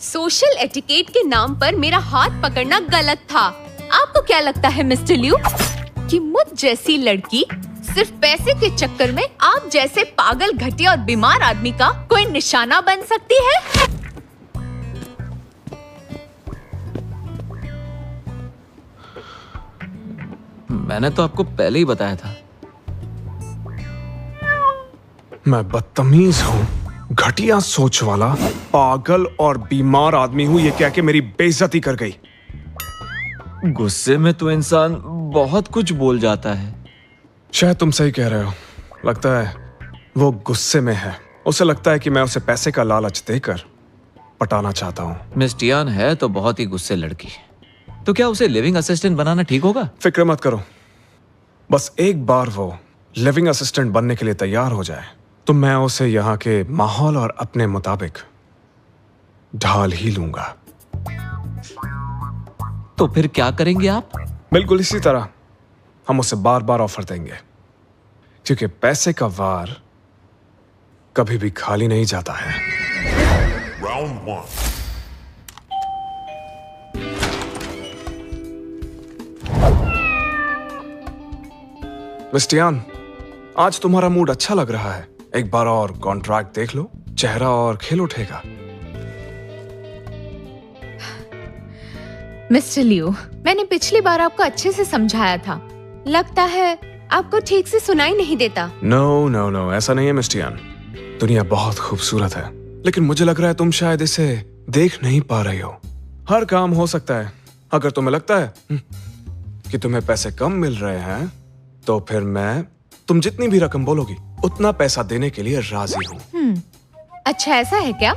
Social etiquette के नाम पर मेरा हाथ पकड़ना गलत था। आपको क्या लगता है मिस्टर लियू कि मुझ जैसी लड़की सिर्फ पैसे के चक्कर में आप जैसे पागल, घटिया और बीमार आदमी का कोई निशाना बन सकती है? मैंने तो आपको पहले ही बताया था। मैं बदतमीज हूँ, घटिया सोच वाला, पागल और बीमार आदमी हूँ, ये कह के मेरी बेइज्जती कर गई। गुस्से में तो इंसान बहुत कुछ बोल जाता है। शायद तुम सही कह रहे हो। लगता है वो गुस्से में है। उसे लगता है कि मैं उसे पैसे का लालच देकर पटाना चाहता हूँ। मिस टियान है तो बहुत ही गुस्से लड़की। तो क्या उसे लिविंग असिस्टेंट बनाना ठीक होगा? फिक्र मत करो, बस एक बार वो लिविंग असिस्टेंट बनने के लिए तैयार हो जाए तो मैं उसे यहाँ के माहौल और अपने मुताबिक ढाल ही लूंगा। तो फिर क्या करेंगे आप? बिल्कुल इसी तरह हम उसे बार बार ऑफर देंगे, क्योंकि पैसे का वार कभी भी खाली नहीं जाता है। Round 1. मिस टियान, आज तुम्हारा मूड अच्छा लग रहा है। एक बार और कॉन्ट्रैक्ट देख लो, चेहरा और खेल उठेगा। मिस्टर लियू, मैंने पिछली बार आपको अच्छे से समझाया था। लगता है आपको ठीक से सुनाई नहीं देता। नो नो नो, ऐसा नहीं है मिस टियान। दुनिया बहुत खूबसूरत है, लेकिन मुझे लग रहा है तुम शायद इसे देख नहीं पा रही हो। हर काम हो सकता है। अगर तुम्हें लगता है कि तुम्हें पैसे कम मिल रहे हैं, तो फिर मैं तुम जितनी भी रकम बोलोगी उतना पैसा देने के लिए राजी हूँ। अच्छा, ऐसा है क्या?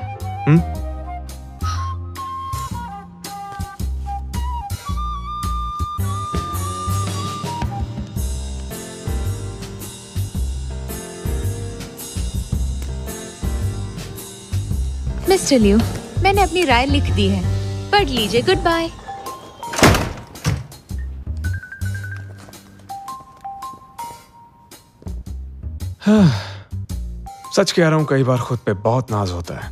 मिस्टर लियू, मैंने अपनी राय लिख दी है, पढ़ लीजिए। Good bye. सच कह रहा हूं, कई बार खुद पे बहुत नाज होता है।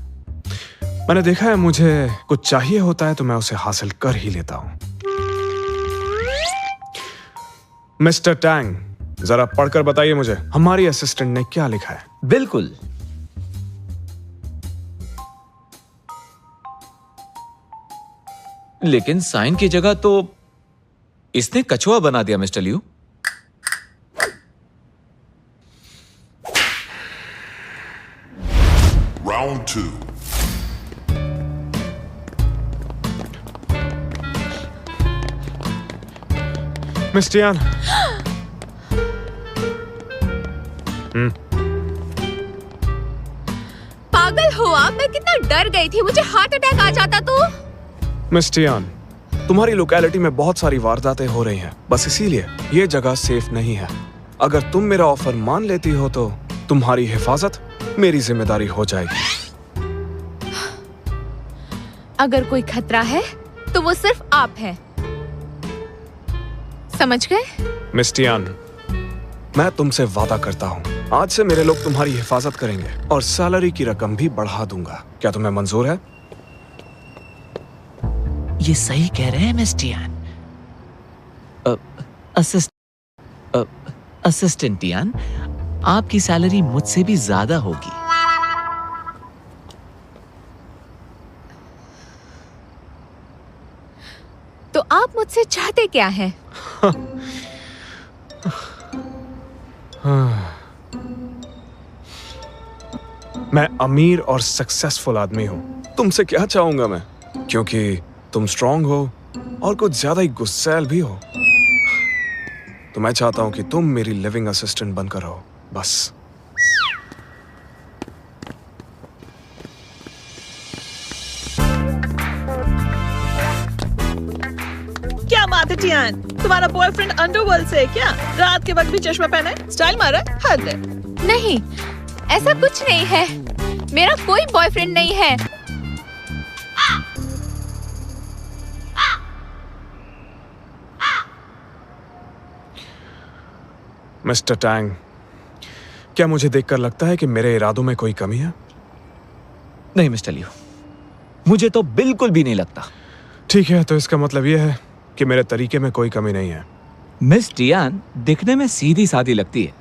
मैंने देखा है, मुझे कुछ चाहिए होता है तो मैं उसे हासिल कर ही लेता हूं। मिस्टर टैंग, जरा पढ़कर बताइए मुझे हमारी असिस्टेंट ने क्या लिखा है। बिल्कुल। लेकिन साइन की जगह तो इसने कछुआ बना दिया mister Liu. Round 2. Miss Tian, पागल हो आप? मैं कितना डर गई थी, मुझे हार्ट अटैक आ जाता तो। मिस टियान, तुम्हारी लोकेलिटी में बहुत सारी वारदातें हो रही हैं, बस इसीलिए ये जगह सेफ नहीं है। अगर तुम मेरा ऑफर मान लेती हो तो तुम्हारी हिफाजत मेरी जिम्मेदारी हो जाएगी। अगर कोई खतरा है तो वो सिर्फ आप हैं। समझ गए? मिस टियान, मैं तुमसे वादा करता हूँ, आज से मेरे लोग तुम्हारी हिफाजत करेंगे और सैलरी की रकम भी बढ़ा दूंगा। क्या तुम्हें मंजूर है? ये सही कह रहे हैं मिस टियान। असिस्टेंट टियान, आपकी सैलरी मुझसे भी ज्यादा होगी। तो आप मुझसे चाहते क्या हैं? मैं अमीर और सक्सेसफुल आदमी हूँ। तुमसे क्या चाहूंगा मैं, क्योंकि तुम स्ट्रांग हो और कुछ ज्यादा ही गुस्सैल भी हो। तो मैं चाहता हूँ कि तुम मेरी लिविंग असिस्टेंट बनकर रहो, बस। क्या बात है टियान, तुम्हारा बॉयफ्रेंड अंडरवर्ल्ड से है क्या? रात के वक्त भी चश्मा पहने, स्टाइल मारा, हद है। नहीं, ऐसा कुछ नहीं है। मेरा कोई बॉयफ्रेंड नहीं है। मिस्टर टैंग, क्या मुझे देखकर लगता है कि मेरे इरादों में कोई कमी है? नहीं मिस्टर लियू, मुझे तो बिल्कुल भी नहीं लगता। ठीक है, तो इसका मतलब यह है कि मेरे तरीके में कोई कमी नहीं है। मिस टियान दिखने में सीधी सादी लगती है।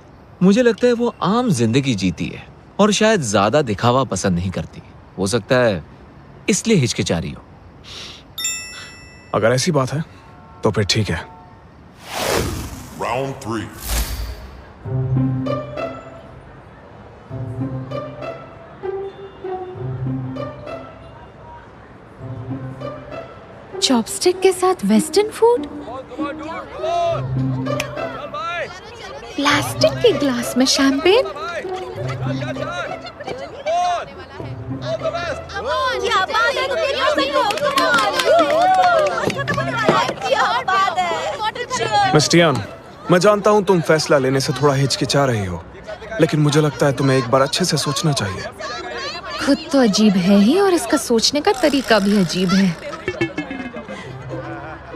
मुझे लगता है वो आम जिंदगी जीती है और शायद ज्यादा दिखावा पसंद नहीं करती। हो सकता है इसलिए हिचकिचा रही हो। अगर ऐसी बात है तो फिर ठीक है। Round 3. चॉपस्टिक के साथ वेस्टर्न फूड, प्लास्टिक के ग्लास में शैंपेन। क्या बात है, तुम ये कर सकते हो, क्या बात है। मिस टियान, मैं जानता हूँ तुम फैसला लेने से थोड़ा हिचकिचा रही हो, लेकिन मुझे लगता है तुम्हें एक बार अच्छे से सोचना चाहिए। खुद तो अजीब है ही और इसका सोचने का तरीका भी अजीब है।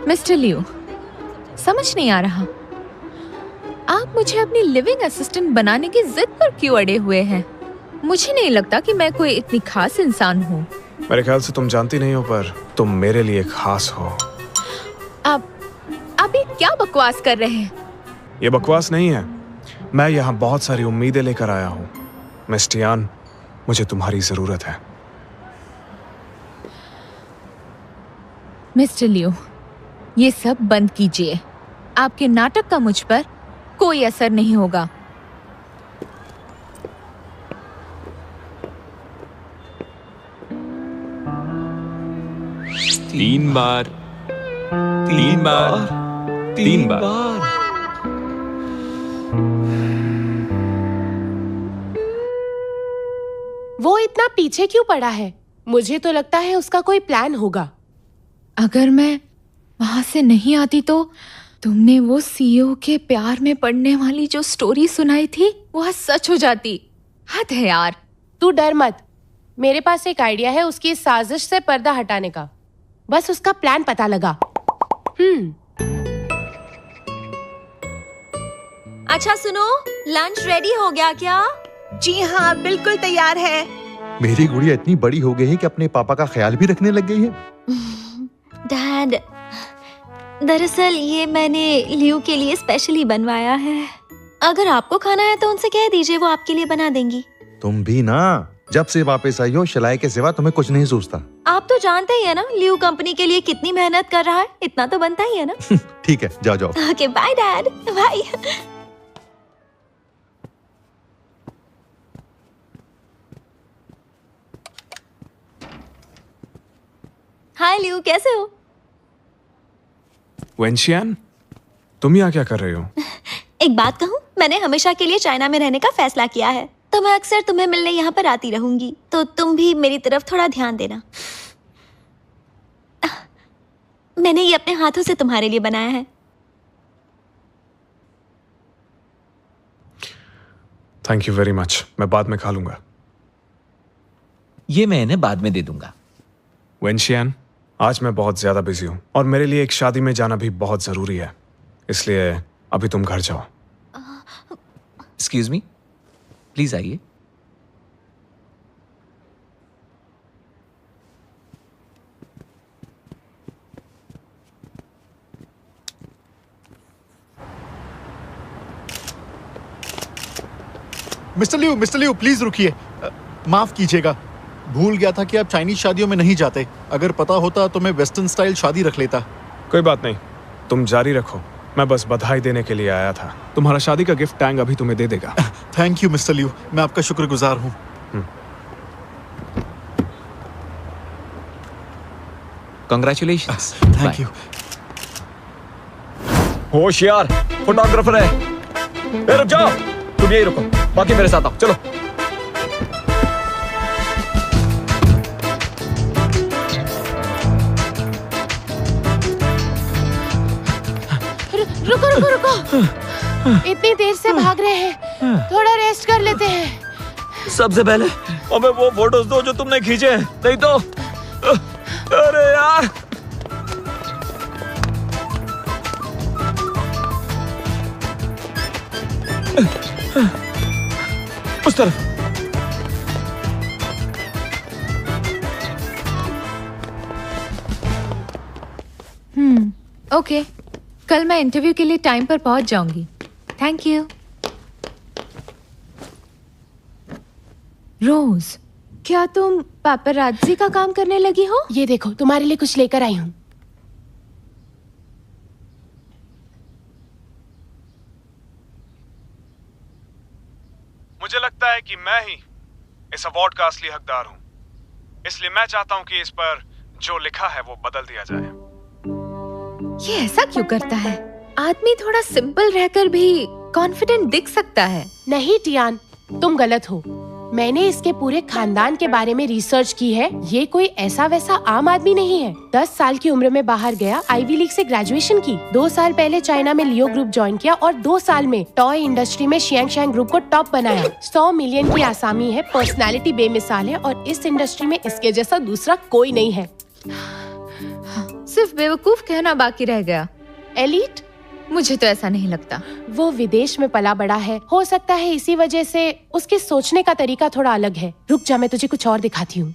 मिस्टर लियो, समझ नहीं आ रहा, आप मुझे अपनी लिविंग असिस्टेंट बनाने की जिद पर क्यों अड़े हुए हैं? मुझे नहीं लगता कि मैं कोई इतनी खास इंसान हूँ। मेरे ख्याल से तुम जानती नहीं हो, पर तुम मेरे लिए खास हो। आप ये क्या बकवास कर रहे हैं? ये बकवास नहीं है, मैं यहाँ बहुत सारी उम्मीदें लेकर आया हूँ। मिस टियान, मुझे तुम्हारी जरूरत है। मिस्टर लियो, ये सब बंद कीजिए। आपके नाटक का मुझ पर कोई असर नहीं होगा। तीन बार। वो इतना पीछे क्यों पड़ा है? मुझे तो लगता है उसका कोई प्लान होगा। अगर मैं वहां से नहीं आती तो तुमने वो सीईओ के प्यार में पड़ने वाली जो स्टोरी सुनाई थी वो आज सच हो जाती। हद है यार। तू डर मत, मेरे पास एक आइडिया है उसकी इस साजिश से पर्दा हटाने का। बस उसका प्लान पता लगा। अच्छा सुनो, लंच रेडी हो गया क्या? जी हाँ, बिल्कुल तैयार है। मेरी गुड़िया इतनी बड़ी हो गई है कि अपने पापा का ख्याल भी रखने लग गई है। डैड, दरअसल ये मैंने लियो के लिए स्पेशली बनवाया है। अगर आपको खाना है तो उनसे कह दीजिए, वो आपके लिए बना देंगी। तुम भी ना, जब से वापस आई हो शलाई के सिवा तुम्हें कुछ नहीं सोचता। आप तो जानते ही है ना लियो कंपनी के लिए कितनी मेहनत कर रहा है, इतना तो बनता ही है ना। ठीक है, जाओ जाओ। Okay bye dad, bye. Hi Leo, कैसे हो? वेंशियान, तुम यहाँ क्या कर रहे हो? एक बात कहूँ, मैंने हमेशा के लिए चाइना में रहने का फैसला किया है, तो मैं अक्सर तुम्हें मिलने यहाँ पर आती रहूंगी। तो तुम भी मेरी तरफ थोड़ा ध्यान देना। मैंने ये अपने हाथों से तुम्हारे लिए बनाया है। थैंक यू वेरी मच, मैं बाद में खा लूंगा। ये मैं इन्हें बाद में दे दूंगा। वेंशियान, आज मैं बहुत ज्यादा बिजी हूँ और मेरे लिए एक शादी में जाना भी बहुत जरूरी है, इसलिए अभी तुम घर जाओ। एक्सक्यूज मी, प्लीज आइए। मिस्टर लियो प्लीज रुकिए। माफ कीजिएगा, भूल गया था कि आप चाइनीज शादियों में नहीं जाते। अगर पता होता तो मैं वेस्टर्न स्टाइल शादी रख लेता। कोई बात नहीं, तुम जारी रखो। मैं बस बधाई देने के लिए आया था। तुम्हारा शादी का गिफ्ट टैंग अभी तुम्हें दे देगा। थैंक यू मिस्टर लियो, मैं आपका शुक्रगुजार हूँ। कंग्रेचुलेशंस। Thank you. होशियार फोटोग्राफर है। रुक जाओ, तुम यही रुको, बाकी मेरे साथ आओ। चलो। रुको रुको रुको, इतनी देर से भाग रहे हैं, थोड़ा रेस्ट कर लेते हैं। सबसे पहले हमें वो फोटोज दो जो तुमने खींचे हैं, नहीं तो अरे यार। उस तरफ। ओके, कल मैं इंटरव्यू के लिए टाइम पर पहुंच जाऊंगी। Thank you. रोज, क्या तुम पापराज़ी का काम करने लगी हो? ये देखो, तुम्हारे लिए कुछ लेकर आई हूँ। मुझे लगता है कि मैं ही इस अवार्ड का असली हकदार हूँ, इसलिए मैं चाहता हूँ कि इस पर जो लिखा है वो बदल दिया जाए। ये ऐसा क्यों करता है? आदमी थोड़ा सिंपल रहकर भी कॉन्फिडेंट दिख सकता है। नहीं टियान, तुम गलत हो। मैंने इसके पूरे खानदान के बारे में रिसर्च की है। ये कोई ऐसा वैसा आम आदमी नहीं है। 10 साल की उम्र में बाहर गया, आईवी लीग से ग्रेजुएशन की, 2 साल पहले चाइना में लियो ग्रुप ज्वाइन किया और 2 साल में टॉय इंडस्ट्री में शियांग ग्रुप को टॉप बनाया। 100 मिलियन की आसामी है, पर्सनालिटी बेमिसाल है और इस इंडस्ट्री में इसके जैसा दूसरा कोई नहीं है। सिर्फ बेवकूफ कहना बाकी रह गया। एलीट? मुझे तो ऐसा नहीं लगता। वो विदेश में पला बड़ा है, हो सकता है इसी वजह से उसके सोचने का तरीका थोड़ा अलग है। रुक जा, मैं तुझे कुछ और दिखाती हूँ।